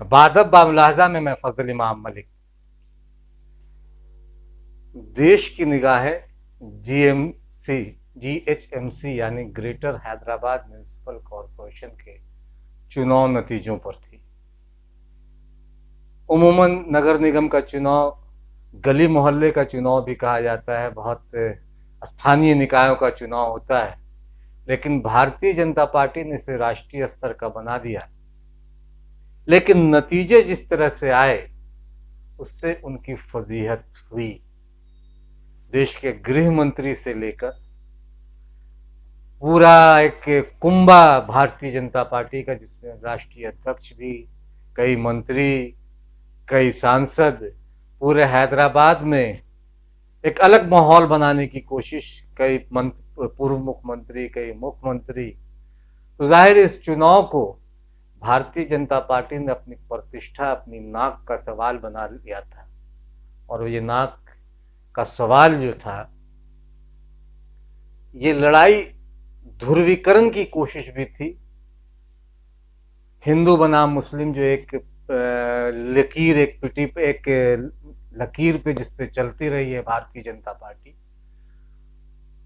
बादब बामुलाहजा में मैं फजल इमाम मलिक। देश की निगाहें जीएमसी जीएचएमसी यानी ग्रेटर हैदराबाद म्युनिसिपल कॉरपोरेशन के चुनाव नतीजों पर थी। उमूमन नगर निगम का चुनाव गली मोहल्ले का चुनाव भी कहा जाता है, बहुत स्थानीय निकायों का चुनाव होता है, लेकिन भारतीय जनता पार्टी ने इसे राष्ट्रीय स्तर का बना दिया। लेकिन नतीजे जिस तरह से आए उससे उनकी फजीहत हुई। देश के गृह मंत्री से लेकर पूरा एक कुंभा भारतीय जनता पार्टी का, जिसमें राष्ट्रीय अध्यक्ष भी, कई मंत्री, कई सांसद, पूरे हैदराबाद में एक अलग माहौल बनाने की कोशिश, कई पूर्व मुख्यमंत्री, कई मुख्यमंत्री। तो जाहिर इस चुनाव को भारतीय जनता पार्टी ने अपनी प्रतिष्ठा, अपनी नाक का सवाल बना लिया था। और ये नाक का सवाल जो था, ये लड़ाई ध्रुवीकरण की कोशिश भी थी। हिंदू बनाम मुस्लिम जो एक लकीर, एक पिटी पे, एक लकीर पे जिस पे चलती रही है भारतीय जनता पार्टी,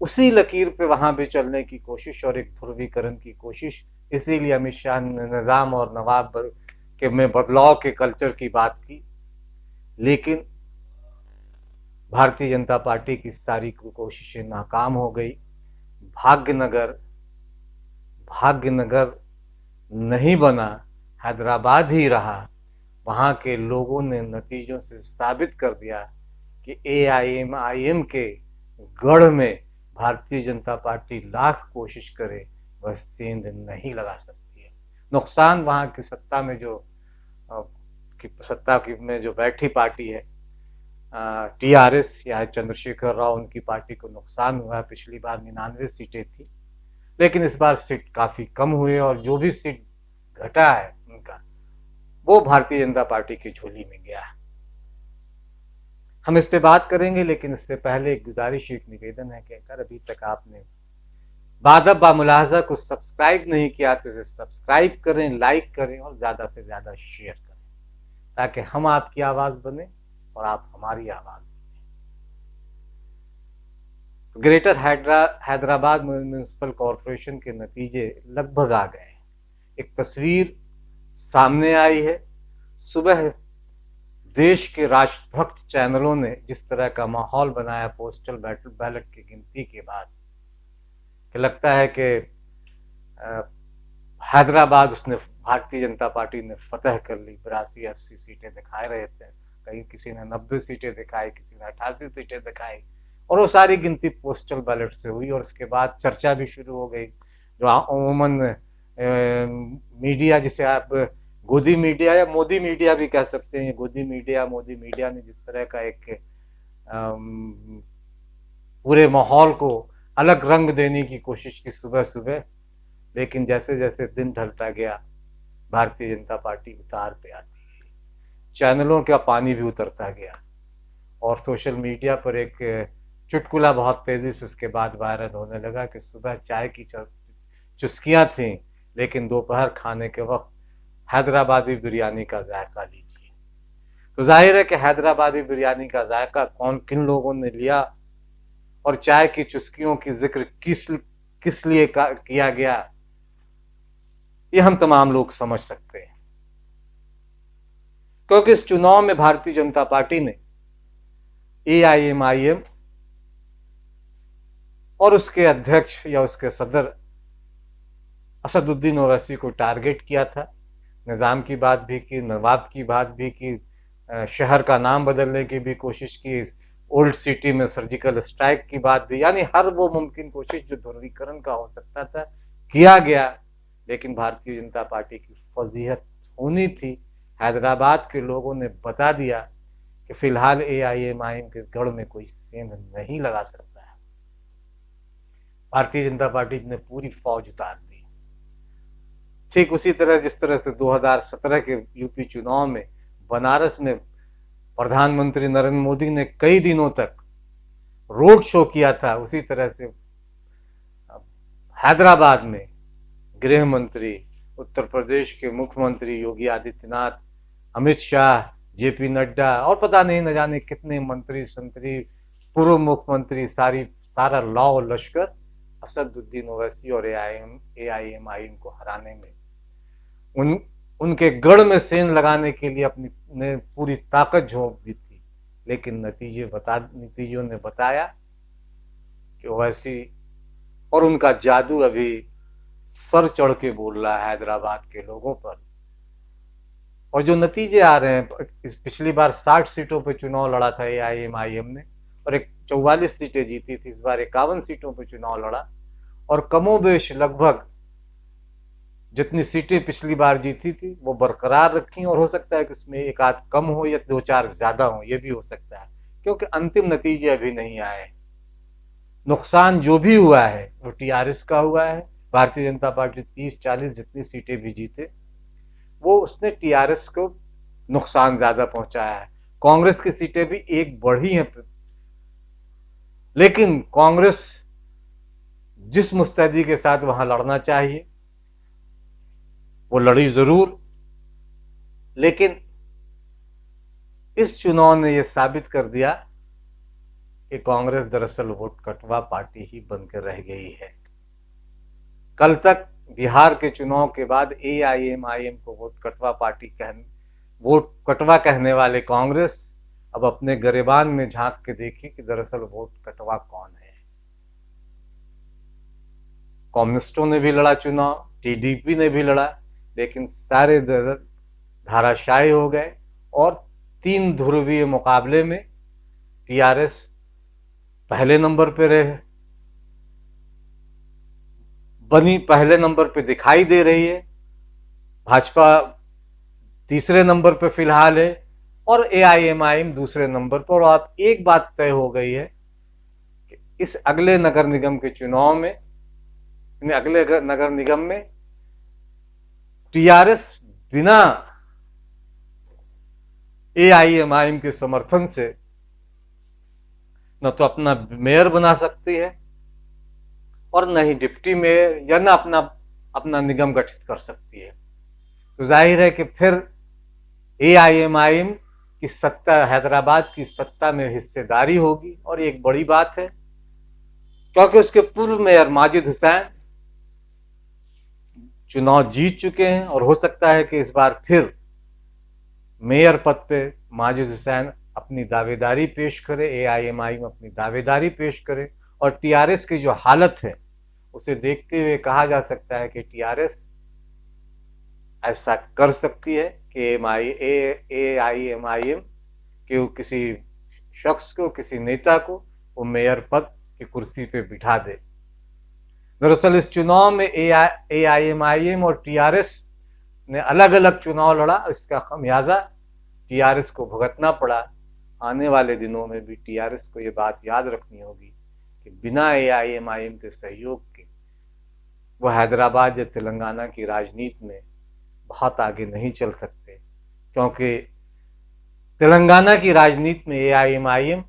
उसी लकीर पे वहां भी चलने की कोशिश और एक ध्रुवीकरण की कोशिश। इसीलिए अमित शाह ने निजाम और नवाब के में बदलाव के कल्चर की बात की। लेकिन भारतीय जनता पार्टी की सारी कोशिशें नाकाम हो गई। भाग्यनगर नहीं बना, हैदराबाद ही रहा। वहां के लोगों ने नतीजों से साबित कर दिया कि एआईएमआईएम के गढ़ में भारतीय जनता पार्टी लाख कोशिश करे वह सेंध नहीं लगा सकती है। नुकसान वहां की सत्ता में जो बैठी पार्टी है टीआरएस या चंद्रशेखर राव, उनकी पार्टी को नुकसान हुआ। पिछली बार 99 सीटें थी, लेकिन इस बार सीट काफी कम हुए और जो भी सीट घटा है उनका, वो भारतीय जनता पार्टी की झोली में गया है। हम इस पे बात करेंगे, लेकिन इससे पहले एक गुजारिश, एक निवेदन है कि अगर अभी तक आपने बादब बामुलाहजा को सब्सक्राइब नहीं किया तो इसे सब्सक्राइब करें, लाइक करें और ज्यादा से ज्यादा शेयर करें, ताकि हम आपकी आवाज बने और आप हमारी आवाज बने। तो ग्रेटर हैदराबाद म्युनिसिपल कॉरपोरेशन के नतीजे लगभग आ गए। एक तस्वीर सामने आई है। सुबह देश के राष्ट्रभक्त चैनलों ने जिस तरह का माहौल बनाया पोस्टल बैलेट की गिनती के बाद, कि लगता है कि हैदराबाद उसने भारतीय जनता पार्टी ने फतह कर ली। 82-80 सीटें दिखा रहे थे, कहीं किसी ने 90 सीटें दिखाई, किसी ने 88 सीटें दिखाई, और वो सारी गिनती पोस्टल बैलेट से हुई। और उसके बाद चर्चा भी शुरू हो गई, जो अमूमन मीडिया, जिसे आप गोदी मीडिया या मोदी मीडिया भी कह सकते हैं, गोदी मीडिया, मोदी मीडिया ने जिस तरह का एक पूरे माहौल को अलग रंग देने की कोशिश की सुबह सुबह। लेकिन जैसे जैसे दिन ढलता गया, भारतीय जनता पार्टी उतार पे आती गई, चैनलों का पानी भी उतरता गया, और सोशल मीडिया पर एक चुटकुला बहुत तेजी से उसके बाद वायरल होने लगा कि सुबह चाय की चुस्कियां थी, लेकिन दोपहर खाने के वक्त हैदराबादी बिरयानी का जायका लीजिए। तो जाहिर है कि हैदराबादी बिरयानी का जायका किन लोगों ने लिया और चाय की चुस्कियों की जिक्र किस लिए किया गया, ये हम तमाम लोग समझ सकते हैं। क्योंकि इस चुनाव में भारतीय जनता पार्टी ने एआईएमआईएम और उसके अध्यक्ष या उसके सदर असदुद्दीन ओवैसी को टारगेट किया था। निजाम की बात भी की, नवाब की बात भी की, शहर का नाम बदलने की भी कोशिश की, ओल्ड सिटी में सर्जिकल स्ट्राइक की बात भी, यानी हर वो मुमकिन कोशिश जो ध्रुवीकरण का हो सकता था किया गया। लेकिन भारतीय जनता पार्टी की फजीहत होनी थी। हैदराबाद के लोगों ने बता दिया कि फिलहाल एआईएमआईएम के गढ़ में कोई सेंध नहीं लगा सकता है। भारतीय जनता पार्टी ने पूरी फौज उतार दी। ठीक उसी तरह जिस तरह से 2017 के यूपी चुनाव में बनारस में प्रधानमंत्री नरेंद्र मोदी ने कई दिनों तक रोड शो किया था, उसी तरह से हैदराबाद में गृह मंत्री, उत्तर प्रदेश के मुख्यमंत्री योगी आदित्यनाथ अमित शाह, जेपी नड्डा और पता नहीं न जाने कितने मंत्री संतरी, पूर्व मुख्यमंत्री, सारा लौ लश्कर असदुद्दीन ओवैसी और एआईएमआईएम को हराने में, उन उनके गढ़ में सेंध लगाने के लिए अपनी ने पूरी ताकत झोंक दी थी। लेकिन नतीजों ने बताया कि ओवैसी और उनका जादू अभी सर चढ़ के बोल रहा है हैदराबाद के लोगों पर। और जो नतीजे आ रहे हैं, इस पिछली बार 60 सीटों पे चुनाव लड़ा था एआईएमआईएम ने और 44 सीटें जीती थी। इस बार 51 सीटों पे चुनाव लड़ा और कमोबेश लगभग जितनी सीटें पिछली बार जीती थी वो बरकरार रखी, और हो सकता है कि उसमें एक आध कम हो या 2-4 ज्यादा हो, ये भी हो सकता है, क्योंकि अंतिम नतीजे अभी नहीं आए। नुकसान जो भी हुआ है वो टीआरएस का हुआ है। भारतीय जनता पार्टी 30-40 जितनी सीटें भी जीते वो उसने टीआरएस को नुकसान ज्यादा पहुंचाया है। कांग्रेस की सीटें भी एक बढ़ी हैं, लेकिन कांग्रेस जिस मुस्तैदी के साथ वहां लड़ना चाहिए वो लड़ी जरूर, लेकिन इस चुनाव ने यह साबित कर दिया कि कांग्रेस दरअसल वोट कटवा पार्टी ही बनकर रह गई है। कल तक बिहार के चुनाव के बाद एआईएमआईएम को वोट कटवा कहने वाले कांग्रेस अब अपने गरेबान में झांक के देखी कि दरअसल वोट कटवा कौन है। कम्युनिस्टों ने भी लड़ा चुनाव, टीडीपी ने भी लड़ा, लेकिन सारे धाराशायी हो गए और 3 ध्रुवीय मुकाबले में टीआरएस पहले नंबर पे पहले नंबर पे दिखाई दे रही है, भाजपा तीसरे नंबर पे फिलहाल है और एआईएमआईएम दूसरे नंबर पर। और अब एक बात तय हो गई है कि इस अगले नगर निगम के चुनाव में, अगले नगर निगम में टीआरएस बिना एआईएमआईएम के समर्थन से न तो अपना मेयर बना सकती है और न ही डिप्टी मेयर, या न अपना निगम गठित कर सकती है। तो जाहिर है कि फिर एआईएमआईएम की सत्ता, हैदराबाद की सत्ता में हिस्सेदारी होगी, और एक बड़ी बात है क्योंकि उसके पूर्व मेयर माजिद हुसैन चुनाव जीत चुके हैं और हो सकता है कि इस बार फिर मेयर पद पे माजिद हुसैन अपनी दावेदारी पेश करे, एआईएमआईएम अपनी दावेदारी पेश करे, और टीआरएस की जो हालत है उसे देखते हुए कहा जा सकता है कि टीआरएस ऐसा कर सकती है कि एआईएमआईएम के किसी शख्स को, किसी नेता को वो मेयर पद की कुर्सी पे बिठा दे। दरअसल इस चुनाव में एआईएमआईएम और टीआरएस ने अलग अलग चुनाव लड़ा, इसका खमियाजा टीआरएस को भुगतना पड़ा। आने वाले दिनों में भी टीआरएस को ये बात याद रखनी होगी कि बिना एआईएमआईएम के सहयोग के वो हैदराबाद या तेलंगाना की राजनीति में बहुत आगे नहीं चल सकते, क्योंकि तेलंगाना की राजनीति में एआईएमआईएम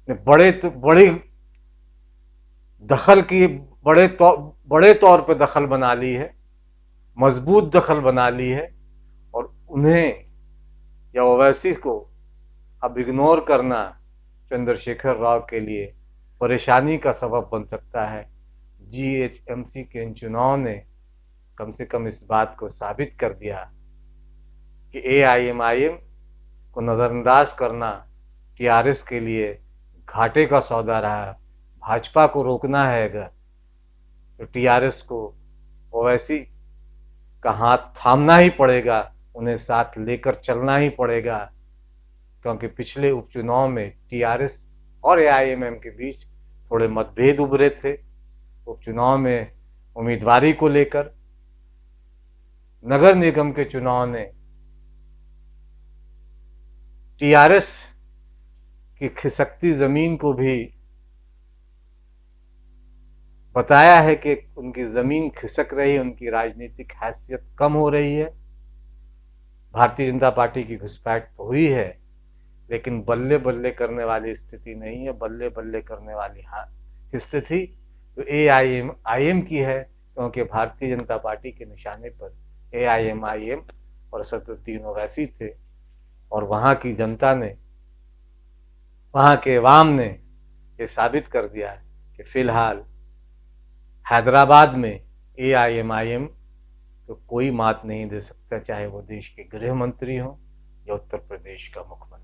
ने बड़े तौर पे दखल बना ली है, मजबूत दखल बना ली है, और उन्हें या ओवैसी को अब इग्नोर करना चंद्रशेखर राव के लिए परेशानी का सबब बन सकता है। जीएचएमसी के इन चुनाव ने कम से कम इस बात को साबित कर दिया कि एआईएमआईएम को नजरअंदाज करना टीआरएस के लिए घाटे का सौदा रहा। भाजपा को रोकना है अगर, तो टीआरएस को ओवैसी का हाथ थामना ही पड़ेगा, उन्हें साथ लेकर चलना ही पड़ेगा, क्योंकि पिछले उपचुनाव में टीआरएस और एआईएमआईएम के बीच थोड़े मतभेद उभरे थे। उपचुनाव में उम्मीदवारी को लेकर नगर निगम के चुनाव ने टीआरएस की खिसकती जमीन को भी बताया है कि उनकी जमीन खिसक रही है, उनकी राजनीतिक हैसियत कम हो रही है। भारतीय जनता पार्टी की घुसपैठ तो हुई है, लेकिन बल्ले बल्ले करने वाली स्थिति नहीं है। बल्ले बल्ले करने वाली स्थिति तो एआईएमआईएम की है, क्योंकि भारतीय जनता पार्टी के निशाने पर एआईएमआईएम और असदुद्दीन ओवैसी थे। और वहाँ की जनता ने, वहाँ के अवाम ने ये साबित कर दिया है कि फिलहाल हैदराबाद में AIMIM तो कोई मात नहीं दे सकता, चाहे वो देश के गृह मंत्री हो या उत्तर प्रदेश का मुख्यमंत्री।